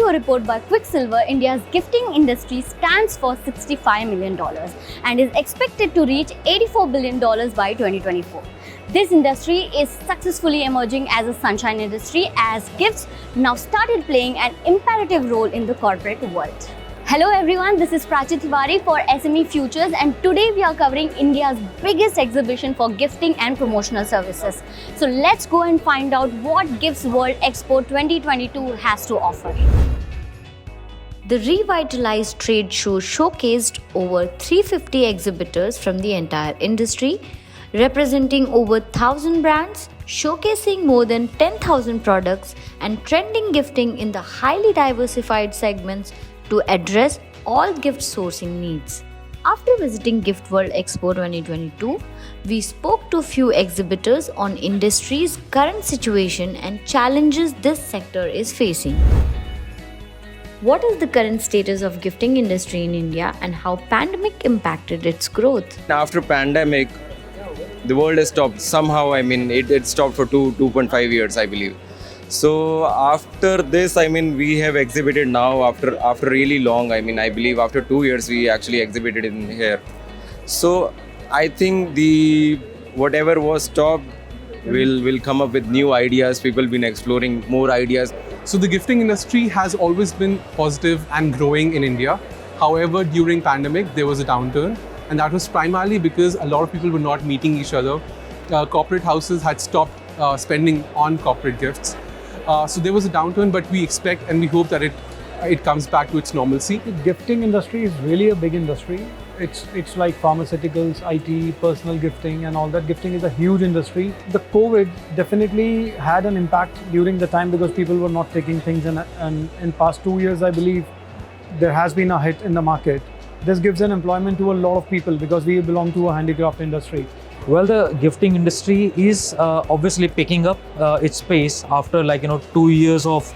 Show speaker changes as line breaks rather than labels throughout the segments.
to a report by Quicksilver, India's gifting industry stands for $65 million and is expected to reach $84 billion by 2024. This industry is successfully emerging as a sunshine industry as gifts now started playing an imperative role in the corporate world. Hello everyone, this is Prachi Tiwari for SME Futures, and today we are covering India's biggest exhibition for gifting and promotional services. So let's go and find out what Gifts World Expo 2022 has to offer. The revitalized trade show showcased over 350 exhibitors from the entire industry, representing over 1,000 brands, showcasing more than 10,000 products and trending gifting in the highly diversified segments to address all gift sourcing needs. After visiting Gift World Expo 2022, we spoke to few exhibitors on industry's current situation and challenges this sector is facing. What is the current status of gifting industry in India and how pandemic impacted its growth?
After pandemic, the world has stopped. Somehow, it stopped for 2.5 years, I believe. So after this, we have exhibited now after really long. I believe after 2 years we actually exhibited in here. So I think the whatever was stopped will come up with new ideas. People been exploring more ideas.
So the gifting industry has always been positive and growing in India. However, during pandemic there was a downturn, and that was primarily because a lot of people were not meeting each other. Corporate houses had stopped spending on corporate gifts. So there was a downturn, but we expect and we hope that it comes back to its normalcy.
The gifting industry is really a big industry. It's like pharmaceuticals, IT, personal gifting and all that. Gifting is a huge industry. The COVID definitely had an impact during the time because people were not taking things, and in past 2 years, I believe, there has been a hit in the market. This gives an employment to a lot of people because we belong to a handicraft industry.
Well, the gifting industry is obviously picking up its pace after 2 years of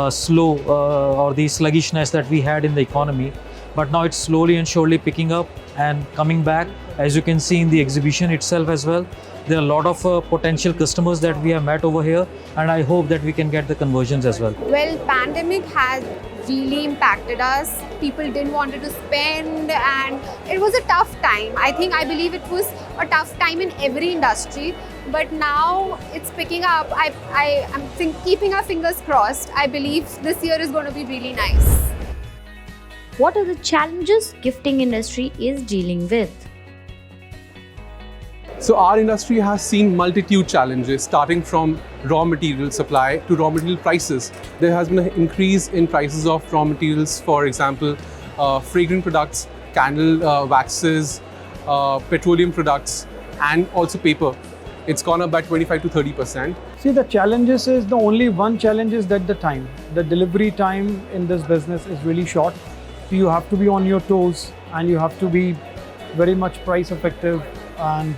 slow or the sluggishness that we had in the economy. But now it's slowly and surely picking up and coming back. As you can see in the exhibition itself as well, there are a lot of potential customers that we have met over here, and I hope that we can get the conversions as well.
Well, pandemic has really impacted us. People didn't want to spend and it was a tough time. I believe it was a tough time in every industry, but now it's picking up. I'm keeping our fingers crossed. I believe this year is going to be really nice.
What are the challenges gifting industry is dealing with?
So our industry has seen multitude challenges, starting from raw material supply to raw material prices. There has been an increase in prices of raw materials, for example, fragrant products, candle waxes, petroleum products, and also paper. It's gone up by 25 to 30%.
See, the challenges is the only one challenge is that the time. The delivery time in this business is really short. So you have to be on your toes and you have to be very much price effective, and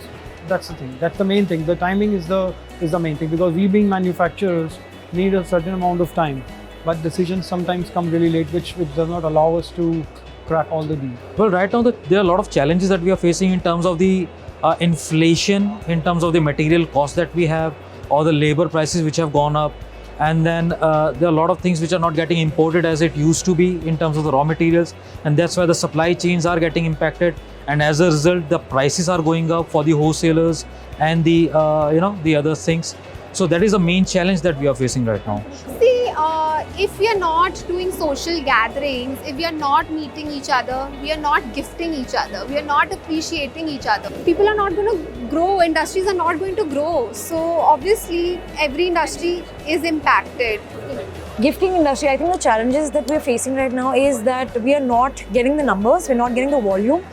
that's the thing. That's the main thing. The timing is the main thing, because we being manufacturers need a certain amount of time, but decisions sometimes come really late, which does not allow us to crack all the deals.
Well, right now there are a lot of challenges that we are facing in terms of the inflation, in terms of the material costs that we have, or the labor prices which have gone up. And then there are a lot of things which are not getting imported as it used to be in terms of the raw materials, and that's why the supply chains are getting impacted, and as a result the prices are going up for the wholesalers and the the other things. So that is the main challenge that we are facing right now.
See, if we are not doing social gatherings, if we are not meeting each other, we are not gifting each other, we are not appreciating each other, people are not going to grow, industries are not going to grow. So obviously every industry is impacted.
Gifting industry, I think the challenges that we're facing right now is that we are not getting the numbers, we're not getting the volume,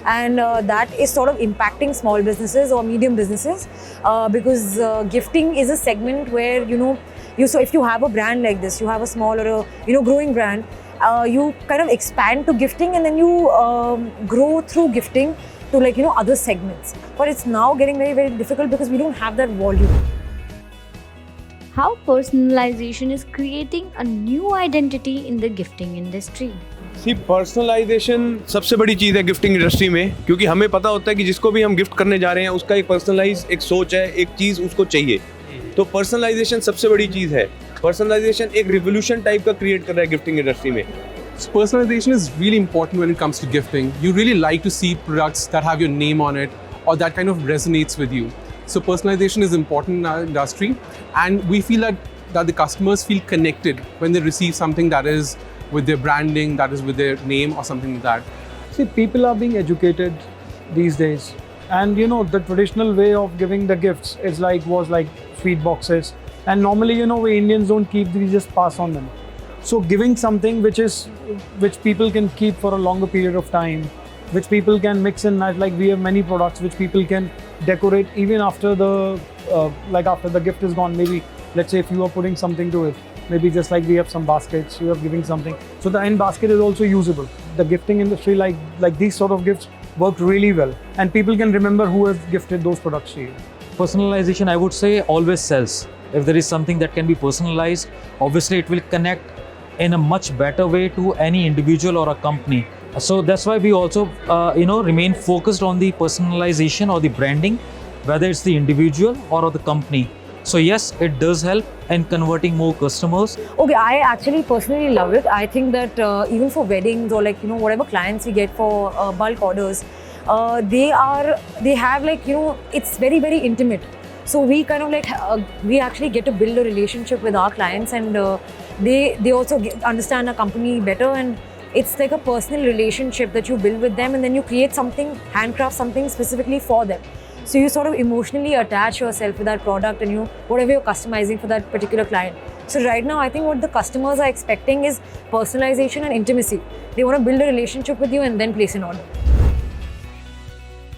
and that is sort of impacting small businesses or medium businesses because gifting is a segment where so if you have a brand like this, you have a small or a growing brand, you kind of expand to gifting and then you grow through gifting to other segments. But it's now getting very, very difficult because we don't have that volume.
How personalization is creating a new identity in the gifting industry.
See personalization सबसे बड़ी चीज़ है gifting industry में, क्योंकि हमें पता होता है कि जिसको भी हम गिफ्ट करने जा रहे हैं उसका एक पर्सनलाइज एक सोच है, एक चीज़ उसको चाहिए, तो पर्सनलाइजेशन सबसे बड़ी चीज़ है। पर्सनलाइजेशन एक रिवोल्यूशन टाइप का क्रिएट कर रहा है गिफ्टिंग इंडस्ट्री में.
So personalization is really important when it comes to gifting. You really like to see products that have your name on it or that kind of resonates with you. So personalization is important in our industry, and we feel that the customers feel connected when they receive something that is with their branding, that is with their name or something like that.
See, people are being educated these days, and you know the traditional way of giving the gifts was like sweet boxes, and normally we Indians don't keep these, just pass on them. So giving something which people can keep for a longer period of time, which people can mix and match, like we have many products which people can decorate even after after the gift is gone. Maybe let's say if you are putting something to it, maybe just like we have some baskets, you are giving something, so the end basket is also usable. The gifting industry, like these sort of gifts work really well, and people can remember who has gifted those products to you.
Personalization, I would say, always sells. If there is something that can be personalized, obviously it will connect in a much better way to any individual or a company. So that's why we also remain focused on the personalization or the branding, whether it's the individual or the company. So yes, it does help in converting more customers.
Okay, I actually personally love it. I think that even for weddings or whatever clients we get for bulk orders, they have it's very, very intimate. So we kind of we actually get to build a relationship with our clients, and they also understand our company better, and it's like a personal relationship that you build with them, and then you create something, handcraft something specifically for them. So you sort of emotionally attach yourself with that product and whatever you're customizing for that particular client. So right now, I think what the customers are expecting is personalization and intimacy. They want to build a relationship with you and then place an order.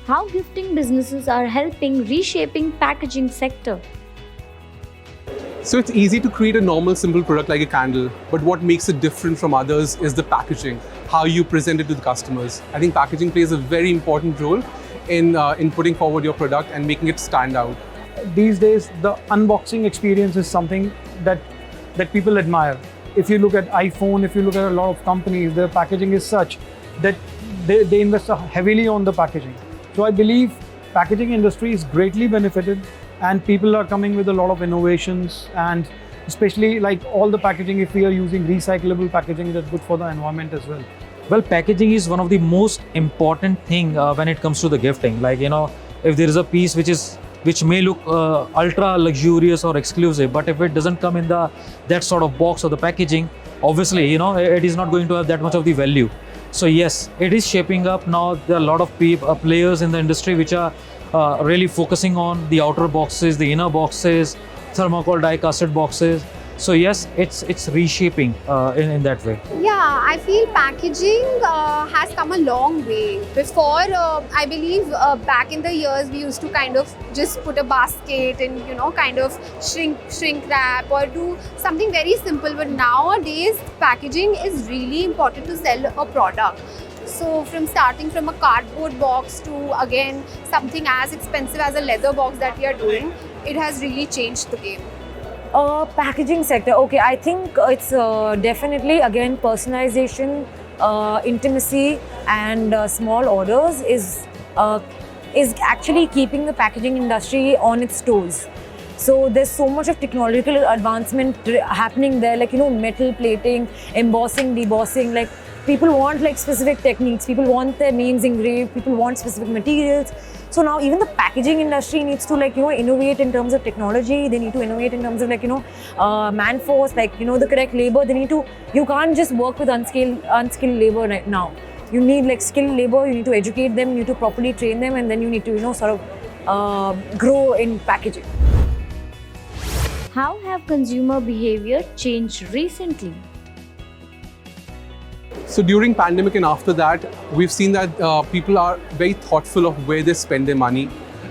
How gifting businesses are helping reshaping packaging sector.
So it's easy to create a normal, simple product like a candle, but what makes it different from others is the packaging, how you present it to the customers. I think packaging plays a very important role in putting forward your product and making it stand out.
These days, the unboxing experience is something that people admire. If you look at iPhone, if you look at a lot of companies, their packaging is such that they invest heavily on the packaging. So I believe packaging industry is greatly benefited, and people are coming with a lot of innovations, and especially like all the packaging, if we are using recyclable packaging, that's good for the environment as well.
Well, packaging is one of the most important thing when it comes to the gifting. Like, if there is a piece which may look ultra luxurious or exclusive, but if it doesn't come in that sort of box or the packaging, obviously, it is not going to have that much of the value. So yes, it is shaping up now. There are a lot of players in the industry which are really focusing on the outer boxes, the inner boxes, thermocol die-casted boxes. So yes, it's reshaping in that way.
Yeah, I feel packaging has come a long way. Before, I believe back in the years, we used to kind of just put a basket and kind of shrink wrap or do something very simple. But nowadays, packaging is really important to sell a product. So from starting from a cardboard box to again something as expensive as a leather box that we are doing, it has really changed the game.
Packaging sector, okay, I think it's definitely again personalization, intimacy, and small orders is actually keeping the packaging industry on its toes. So there's so much of technological advancement happening there, like metal plating, embossing, debossing. Like people want specific techniques, people want their names engraved, people want specific materials. So now even the packaging industry needs to innovate in terms of technology. They need to innovate in terms of man force, the correct labor. You can't just work with unskilled labor right now. You need skilled labor. You need to educate them. You need to properly train them, and then you need to sort of grow in packaging.
How have consumer behavior changed recently?
So during pandemic and after that, we've seen that people are very thoughtful of where they spend their money,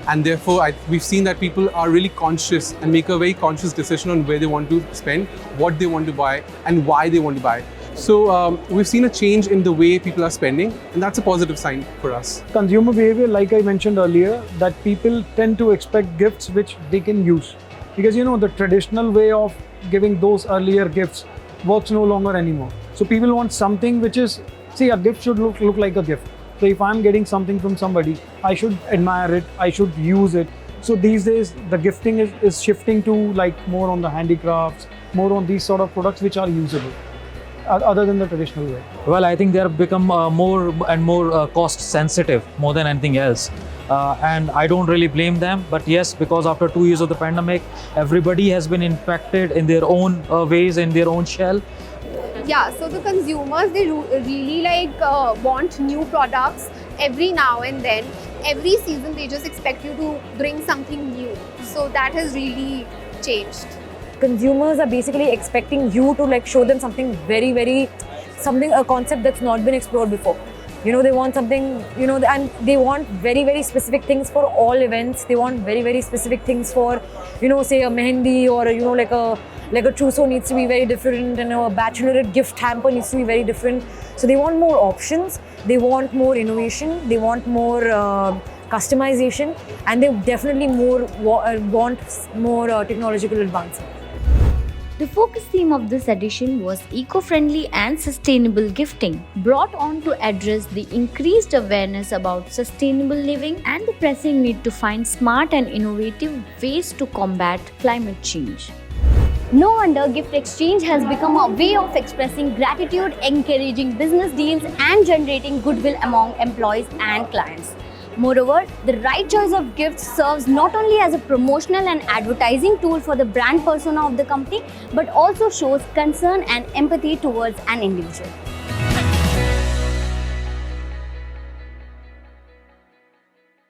and therefore we've seen that people are really conscious and make a very conscious decision on where they want to spend, what they want to buy, and why they want to buy. So we've seen a change in the way people are spending, and that's a positive sign for us.
Consumer behavior, like I mentioned earlier, that people tend to expect gifts which they can use, because the traditional way of giving those earlier gifts works no longer anymore. So people want something which is, a gift should look like a gift. So if I'm getting something from somebody, I should admire it, I should use it. So these days, the gifting is shifting to more on the handicrafts, more on these sort of products which are usable, other than the traditional way.
Well, I think they have become more and more cost sensitive more than anything else. And I don't really blame them. But yes, because after 2 years of the pandemic, everybody has been impacted in their own ways, in their own shell.
Yeah, so the consumers, they really want new products every now and then. Every season they just expect you to bring something new. So that has really changed.
Consumers are basically expecting you to like show them something a concept that's not been explored before. You know, they want something, you know, and they want very specific things for all events. They want very specific things for, you know, say a mehendi, or, you know, like a trousseau needs to be very different, and a bachelorette gift hamper needs to be very different. So they want more options, they want more innovation, they want more customization, and they definitely want more technological advancement.
The focus theme of this edition was eco-friendly and sustainable gifting, brought on to address the increased awareness about sustainable living and the pressing need to find smart and innovative ways to combat climate change. No wonder gift exchange has become a way of expressing gratitude, encouraging business deals, and generating goodwill among employees and clients. Moreover, the right choice of gifts serves not only as a promotional and advertising tool for the brand persona of the company, but also shows concern and empathy towards an individual.